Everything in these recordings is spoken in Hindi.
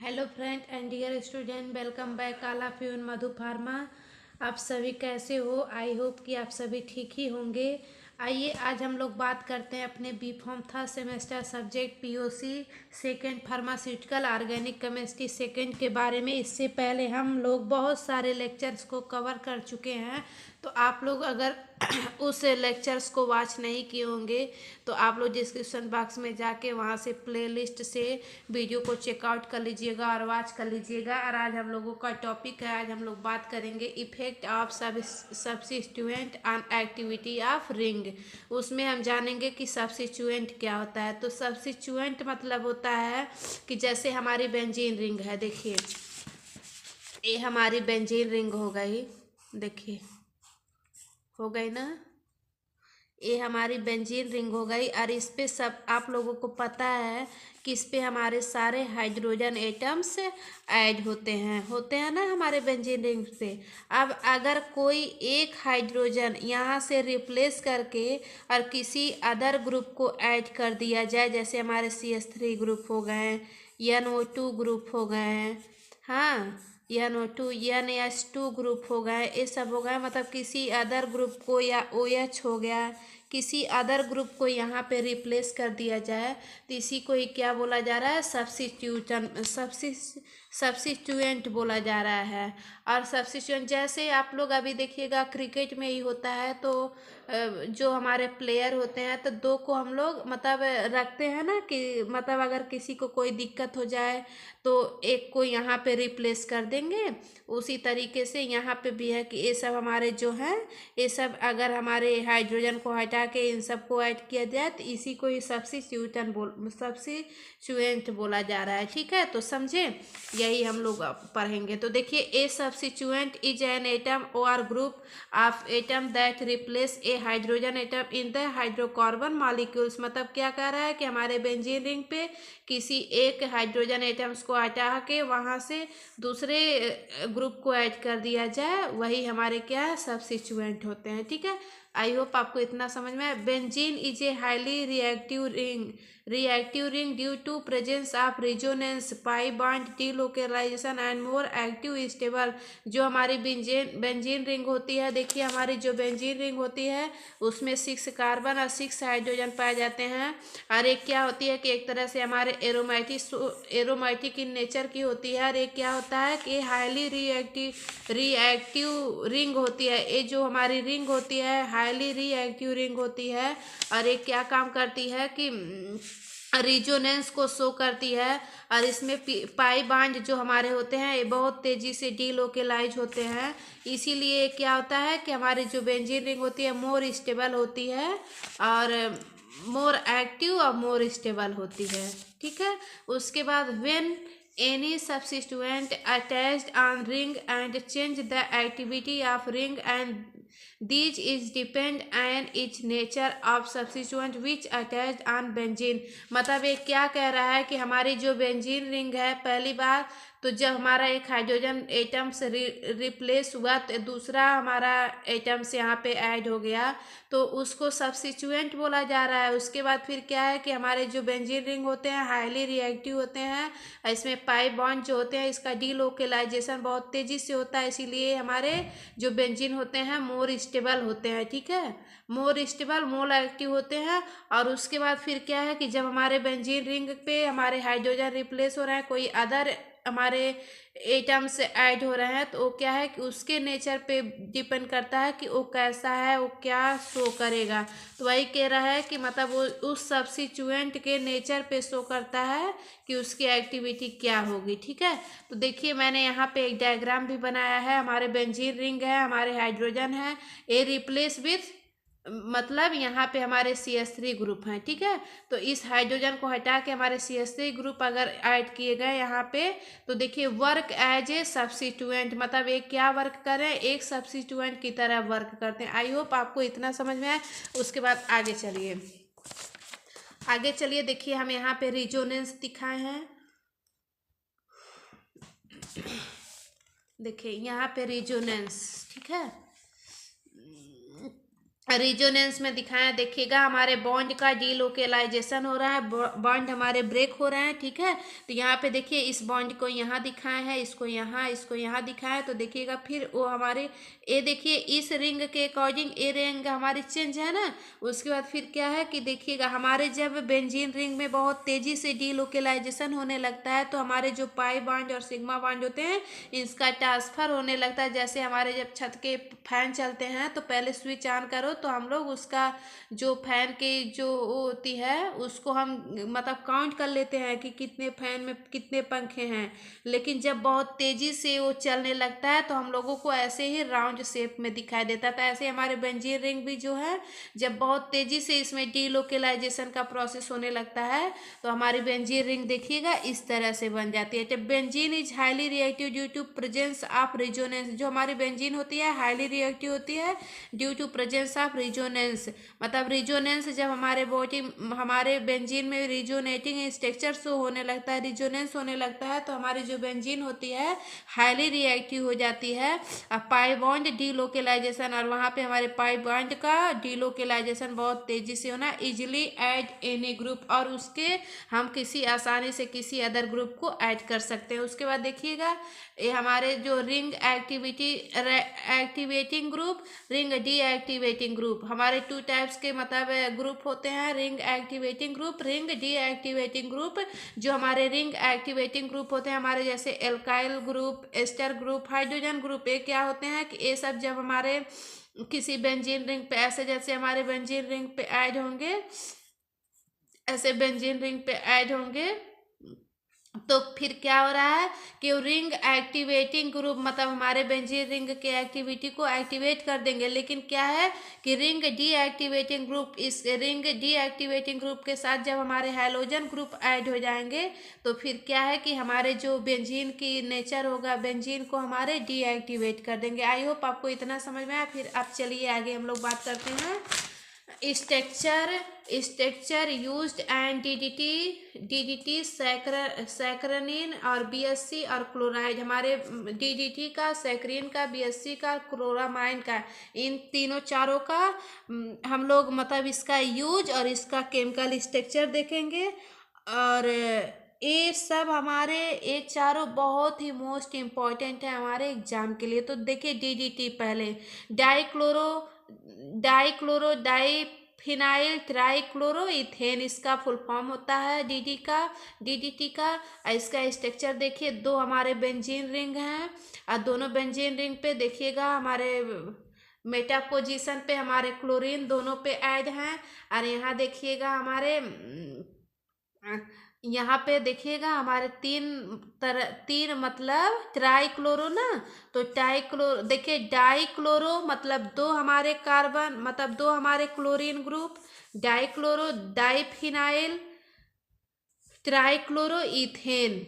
Hello friend and dear student, welcome back all of you in Madhu pharma. आप सभी कैसे हो? आई होप कि आप सभी ठीक ही होंगे। आइए आज हम लोग बात करते हैं अपने B pharm third semester subject POC second pharmaceutical organic chemistry second के बारे में। इससे पहले हम लोग बहुत सारे लेक्चर्स को कवर कर चुके हैं, तो आप लोग अगर उस लेक्चर्स को वॉच नहीं किए होंगे तो आप लोग डिस्क्रिप्शन बॉक्स में जाके वहाँ से प्लेलिस्ट से वीडियो को चेकआउट कर लीजिएगा और वॉच कर लीजिएगा। और आज हम लोगों का टॉपिक है, आज हम लोग बात करेंगे effect of substituent on activity of ring. उसमें हम जानेंगे कि सब्स्टिट्यूएंट क्या होता है। तो सब्स्टिट्यूएंट मतलब होता है कि जैसे हमारी बेंजीन रिंग है, देखिए ये हमारी बेंजीन रिंग हो गई, देखिए हो गई ना, ये हमारी बेंजीन रिंग हो गई। और इस पे सब आप लोगों को पता है कि इस पे हमारे सारे हाइड्रोजन एटम्स ऐड होते हैं ना हमारे बेंजीन रिंग पे। अब अगर कोई एक हाइड्रोजन यहाँ से रिप्लेस करके और किसी अदर ग्रुप को ऐड कर दिया जाए, जैसे हमारे CH3 ग्रुप हो गए, NO2 ग्रुप हो गए, हाँ NO2 NH2 ग्रुप हो गए, ये सब हो गए। मतलब किसी अदर ग्रुप को या OH हो गया, किसी अदर ग्रुप को यहाँ पे रिप्लेस कर दिया जाए तो इसी को ही क्या बोला जा रहा है? सब्स्टिट्यूएंट बोला जा रहा है। और सब्स्टिट्यूएंट जैसे आप लोग अभी देखिएगा क्रिकेट में ही होता है, तो जो हमारे प्लेयर होते हैं तो दो को हम लोग मतलब रखते हैं ना, कि मतलब अगर किसी को कोई दिक्कत हो जाए तो एक को यहाँ पे रिप्लेस कर देंगे। उसी तरीके से यहाँ पे भी है कि ये सब हमारे जो हैं, ये सब अगर हमारे हाइड्रोजन को हटा के इन सब को ऐड किया जाए तो इसी को ही सब्स्टिट्यूएंट बोला जा रहा है। ठीक है, तो समझे, यही हम लोग पढ़ेंगे। तो देखिए ए सब्स्टिट्यूएंट इज एन एटम और group of atom that replace A hydrogen atom in the hydrocarbon molecules. मतलब क्या कह रहा है कि हमारे बेंजीन रिंग पे किसी एक हाइड्रोजन एटम्स को हटा के वहाँ से दूसरे ग्रुप को ऐड कर दिया जाए, वही हमारे क्या है? सब्स्टिट्यूएंट होते हैं। ठीक है, आई होप आपको इतना समझ में आया। Benzene is a highly reactive ring due to presence of resonance pi bond delocalisation and more active stable. जो हमारी बेंजीन रिंग होती है, देखिए हमारी जो बेंजीन रिंग होती है उसमें 6 कार्बन और 6 हाइड्रोजन पाए जाते हैं। और एक क्या होती है कि एक तरह से हमारे एरोमेटिक इन नेचर की होती है। और एक क्या होता है कि हाईली रिएक्टिव रिंग होती है। ये जो हमारी रिंग होती है हाईली रिएक्टिव रिंग होती है। और एक क्या काम करती है कि रिजोनेंस को शो करती है। और इसमें पाई बांड जो हमारे होते हैं ये बहुत तेजी से डीलोकेलाइज होते हैं। इसीलिए क्या होता है कि हमारी जो बेंजीन रिंग होती है मोर स्टेबल होती है और मोर एक्टिव और मोर स्टेबल होती है। ठीक है, उसके बाद when any substituent attached on ring and change the activity of ring and these is depend on its nature of substituent which attached on benzene। मतलब ये क्या कह रहा है कि हमारी जो बेंजीन रिंग है, पहली बार तो जब हमारा एक हाइड्रोजन एटम से रिप्लेस हुआ तो दूसरा हमारा एटम से यहाँ पे ऐड हो गया, तो उसको सब्स्टिट्यूएंट बोला जा रहा है। उसके बाद फिर क्या है कि हमारे जो बेंजीन रिंग होते हैं हाईली रिएक्टिव होते हैं। इसमें पाई बॉन्ड जो होते हैं इसका डीलोकेलाइजेशन बहुत तेजी से होता है, इसीलिए हमारे जो बेंजीन होते हैं मोर स्टेबल होते हैं। ठीक है, मोर स्टेबल मोर एक्टिव होते हैं। और उसके बाद फिर क्या है कि जब हमारे बेंजीन रिंग पे हमारे हाइड्रोजन रिप्लेस हो रहे हैं, कोई अदर हमारे एटम्स ऐड हो रहे हैं, तो वो क्या है कि उसके नेचर पे डिपेंड करता है कि वो कैसा है, वो क्या शो करेगा। तो वही कह रहा है कि मतलब वो उस सब्स्टिट्यूएंट के नेचर पे शो करता है कि उसकी एक्टिविटी क्या होगी। ठीक है, तो देखिए मैंने यहाँ पे एक डायग्राम भी बनाया है। हमारे बेंजीन रिंग है, हमारे हाइड्रोजन है, ए रिप्लेस विथ मतलब यहाँ पे हमारे CH3 ग्रुप हैं। ठीक है, तो इस हाइड्रोजन को हटा के हमारे CH3 ग्रुप अगर ऐड किए गए यहाँ पे, तो देखिए वर्क एज ए सब्स्टिट्यूएंट, मतलब एक क्या वर्क करें? एक सब्स्टिट्यूएंट की तरह वर्क करते हैं। आई होप आपको इतना समझ में आए। उसके बाद आगे चलिए देखिए हम यहाँ पे रिजोनेंस दिखाए हैं। देखिए यहाँ पे रिजोनेंस, ठीक है, रिजोनेंस में दिखाया, देखिएगा हमारे बॉन्ड का डीलोकेलाइजेशन हो रहा है, बॉन्ड हमारे ब्रेक हो रहे हैं, ठीक है। तो यहाँ पे देखिए इस बॉन्ड को यहाँ दिखाया है, इसको यहाँ दिखाया है। तो देखिएगा फिर वो हमारे ये देखिए इस रिंग के अकॉर्डिंग ये रिंग हमारी चेंज है ना। उसके बाद फिर क्या है कि देखिएगा हमारे जब बेंजीन रिंग में बहुत तेजी से डीलोकेलाइजेशन होने लगता है तो हमारे जो पाई बॉन्ड और सिग्मा बॉन्ड होते हैं इसका ट्रांसफर होने लगता है। जैसे हमारे जब छत के फैन चलते हैं तो पहले स्विच ऑन करो तो हम लोग उसका जो फैन की जो वो होती है उसको हम मतलब काउंट कर लेते हैं कि कितने फैन में कितने पंखे हैं। लेकिन जब बहुत तेजी से वो चलने लगता है तो हम लोगों को ऐसे ही राउंड शेप में दिखाई देता था। ऐसे हमारे बेंजीन रिंग भी जो है जब बहुत तेजी से इसमें डीलोकेलाइजेशन का प्रोसेस होने लगता है तो हमारी बेंजीन रिंग देखिएगा इस तरह से बन जाती है। जब benzene is highly reactive due to presence of resonance, जो हमारी बेंजीन होती है हाईली रिएक्टिव होती है due to presence of resonance. मतलब रिजोनेंस जब हमारे बेंजीन में रिजोनेटिंग स्ट्रक्चर शो होने लगता है, रिजोनेंस होने लगता है तो हमारी जो बेंजीन होती है हाईली रिएक्टिव हो जाती है। पाई बॉन्ड डीलोकेलाइजेशन, और वहाँ पे हमारे पाई बॉन्ड का डीलोकेलाइजेशन बहुत तेजी से होना, इजिली ऐड एनी ग्रुप, और उसके हम किसी आसानी से किसी अदर ग्रुप को ऐड कर सकते हैं। उसके बाद देखिएगा ये हमारे जो ring activating group, ring deactivating group, हमारे टू टाइप्स के मतलब ग्रुप होते हैं, ring activating group, ring deactivating group. जो हमारे रिंग एक्टिवेटिंग ग्रुप होते हैं हमारे जैसे alkyl group, ester group, hydrogen group, ये क्या होते हैं कि ये सब जब हमारे किसी बेंजीन रिंग पे ऐसे जैसे हमारे बेंजीन रिंग पे ऐड होंगे, ऐसे बेंजीन रिंग पे ऐड होंगे तो फिर क्या हो रहा है कि रिंग एक्टिवेटिंग ग्रुप मतलब हमारे बेंजीन रिंग के एक्टिविटी को एक्टिवेट कर देंगे। लेकिन क्या है कि रिंग डीएक्टिवेटिंग ग्रुप, इस रिंग डीएक्टिवेटिंग ग्रुप के साथ जब हमारे हैलोजन ग्रुप ऐड हो जाएंगे तो फिर क्या है कि हमारे जो बेंजीन की नेचर होगा बेंजीन को हमारे डीएक्टिवेट कर देंगे। आई होप आपको इतना समझ में आया। फिर अब चलिए आगे हम लोग बात करते हैं स्ट्रक्चर यूज्ड एंड डीडीटी सैकरनिन और बीएससी और क्लोराइड। हमारे डीडीटी का, सैकरिन का, बीएससी का, क्लोरामाइन का, इन तीनों चारों का हम लोग मतलब इसका यूज और इसका केमिकल स्ट्रक्चर देखेंगे। और ये सब हमारे ये चारों बहुत ही मोस्ट इम्पॉर्टेंट है हमारे एग्जाम के लिए। तो देखिए डीडीटी पहले डाइक्लोरो डाइफिनाइल ट्राइक्लोरो इथेन, इसका फुल फॉर्म होता है डीडीटी का। इसका स्ट्रक्चर देखिए, दो हमारे बेंजीन रिंग हैं और दोनों बेंजीन रिंग पे देखिएगा हमारे मेटा पोजीशन पे हमारे क्लोरीन दोनों पे ऐड हैं। और यहाँ देखिएगा हमारे यहाँ पे देखिएगा हमारे तीन मतलब ट्राइक्लोरो ना, तो ट्राइक्लोरो देखिए डाइक्लोरो मतलब दो हमारे कार्बन मतलब दो हमारे chlorine group, dichloro diphenyl trichloro ethane,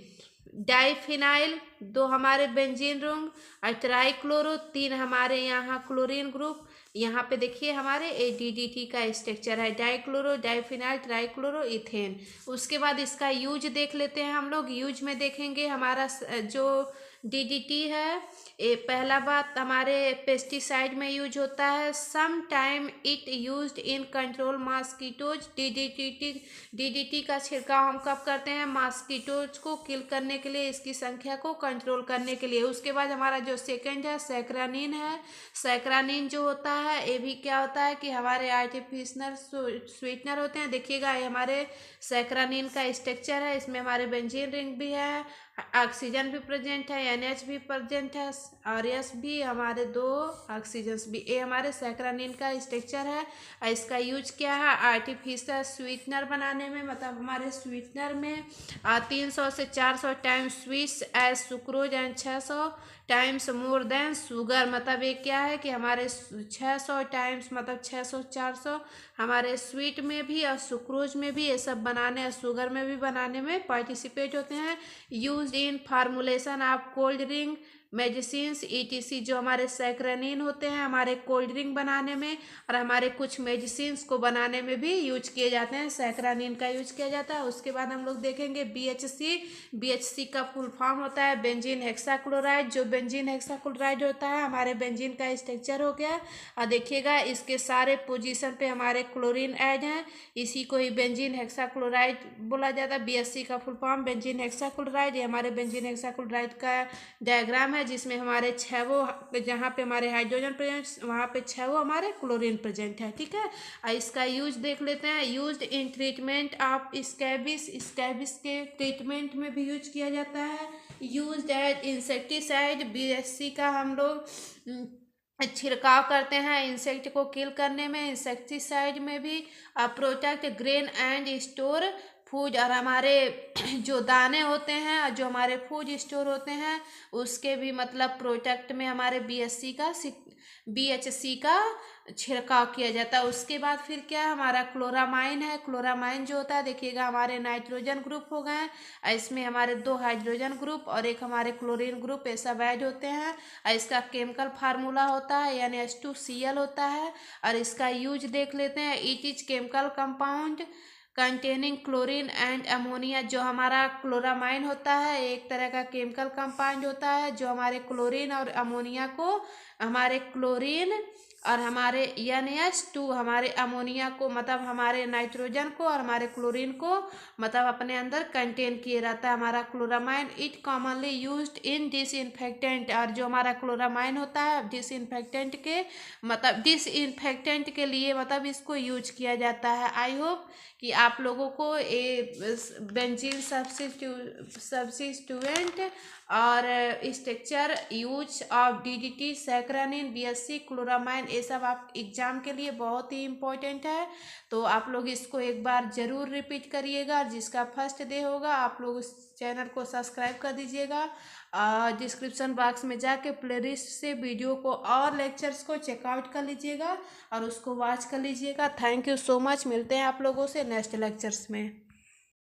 diphenyl दो हमारे बेंजीन रिंग और ट्राइक्लोरो तीन हमारे यहाँ क्लोरीन ग्रुप। यहाँ पे देखिए हमारे डीडीटी का स्ट्रक्चर है डाइक्लोरो डाइफिनाइल ट्राइक्लोरो इथेन। उसके बाद इसका यूज देख लेते हैं हम लोग। यूज में देखेंगे हमारा जो डीडीटी है ये पहला बात हमारे पेस्टिसाइड में यूज होता है। Some time it used in control mosquitoes. DDT का छिड़काव हम कब करते हैं? मॉस्किटोज को किल करने के लिए, इसकी संख्या को कंट्रोल करने के लिए। उसके बाद हमारा जो सेकंड है सैकरानिन है। सैकरानिन जो होता है ये भी क्या होता है कि हमारे आर्टिफिशियल स्वीटनर होते हैं। देखिएगा ये हमारे सैकरानिन का स्ट्रक्चर है, इसमें हमारे बेंजीन रिंग भी है, ऑक्सीजन भी प्रेजेंट है, एनएच भी प्रेजेंट है और एस भी, हमारे दो ऑक्सीजन भी। ये हमारे सैकरानिन का स्ट्रक्चर है और इसका यूज क्या है? आर्टिफिशियल स्वीटनर बनाने में, मतलब हमारे स्वीटनर में 300 से 400 times sweets as sucrose and 600 times more than sugar. मतलब ये क्या है कि हमारे 600 टाइम्स मतलब 600 400 हमारे स्वीट में भी और सुक्रोज में भी ये सब बनाने और शुगर में भी बनाने में पार्टिसिपेट होते हैं। Use in formulation of cold drink medicines ETC जो हमारे सैकरानिन होते हैं हमारे कोल्ड ड्रिंक बनाने में और हमारे कुछ मेडिसिन्स को बनाने में भी यूज किए जाते हैं, सैकरानिन का यूज किया जाता है। उसके बाद हम लोग देखेंगे BHC का फुल फॉर्म होता है बेंजीन हेक्साक्लोराइड। जो बेंजीन हेक्साक्लोराइड होता है हमारे बेंजीन का स्ट्रक्चर हो गया और देखिएगा इसके सारे पोजीशन पे हमारे क्लोरीन ऐड हैं, इसी को ही बेंजीन हेक्साक्लोराइड बोला जाता है। BHC का फुल फॉर्म बेंजीन हेक्साक्लोराइड। ये हमारे बेंजीन हेक्साक्लोराइड का डायग्राम है जिसमें हमारे 6 जहाँ पे हमारे हाइड्रोजन प्रेजेंट वहाँ पे 6 हमारे क्लोरीन प्रेजेंट है। ठीक है, इसका यूज देख लेते हैं। यूज्ड इन ट्रीटमेंट ऑफ स्कैबिस, स्कैबिस के ट्रीटमेंट में भी यूज किया जाता है। यूज्ड एज इंसेक्टिसाइड, BHC का हम लोग छिड़काव करते हैं इंसेक्ट को किल करने में, इंसेक्टिसाइड में भी। Protect grain and store food, और हमारे जो दाने होते हैं और जो हमारे फूड स्टोर होते हैं उसके भी मतलब प्रोटेक्ट में हमारे BHC का छिड़काव किया जाता है। उसके बाद फिर क्या है हमारा क्लोरामाइन है। क्लोरामाइन जो होता है देखिएगा हमारे नाइट्रोजन ग्रुप हो गए, इसमें हमारे 2 हाइड्रोजन ग्रुप और एक हमारे क्लोरीन ग्रुप ये सब ऐड होते हैं। इसका केमिकल फार्मूला होता है यानी H2Cl होता है। और इसका यूज देख लेते हैं। It is chemical compound containing chlorine and ammonia. जो हमारा क्लोरामाइन होता है एक तरह का केमिकल कंपाउंड होता है जो हमारे क्लोरीन और अमोनिया को, हमारे क्लोरीन और हमारे NH2 हमारे अमोनिया को मतलब हमारे नाइट्रोजन को और हमारे क्लोरीन को मतलब अपने अंदर कंटेन किए रहता है हमारा chloramine. It commonly used in disinfectant, और जो हमारा क्लोरामाइन होता है डिसइंफेक्टेंट के मतलब डिसइंफेक्टेंट के लिए मतलब इसको यूज किया जाता है। आई होप कि आप लोगों को ये बेंजीन सब्स्टिट्यूएंट और structure use of DDT, सैकरानिन, BHC, chloramine ये सब आप एग्जाम के लिए बहुत ही इम्पोर्टेंट है। तो आप लोग इसको एक बार ज़रूर रिपीट करिएगा। जिसका फर्स्ट डे होगा आप लोग उस चैनल को सब्सक्राइब कर दीजिएगा। डिस्क्रिप्शन बॉक्स में जाके प्लेलिस्ट से वीडियो को और लेक्चर्स को चेकआउट कर लीजिएगा और उसको वॉच कर लीजिएगा। Thank you so much. मिलते हैं आप लोगों से नेक्स्ट लेक्चर्स में।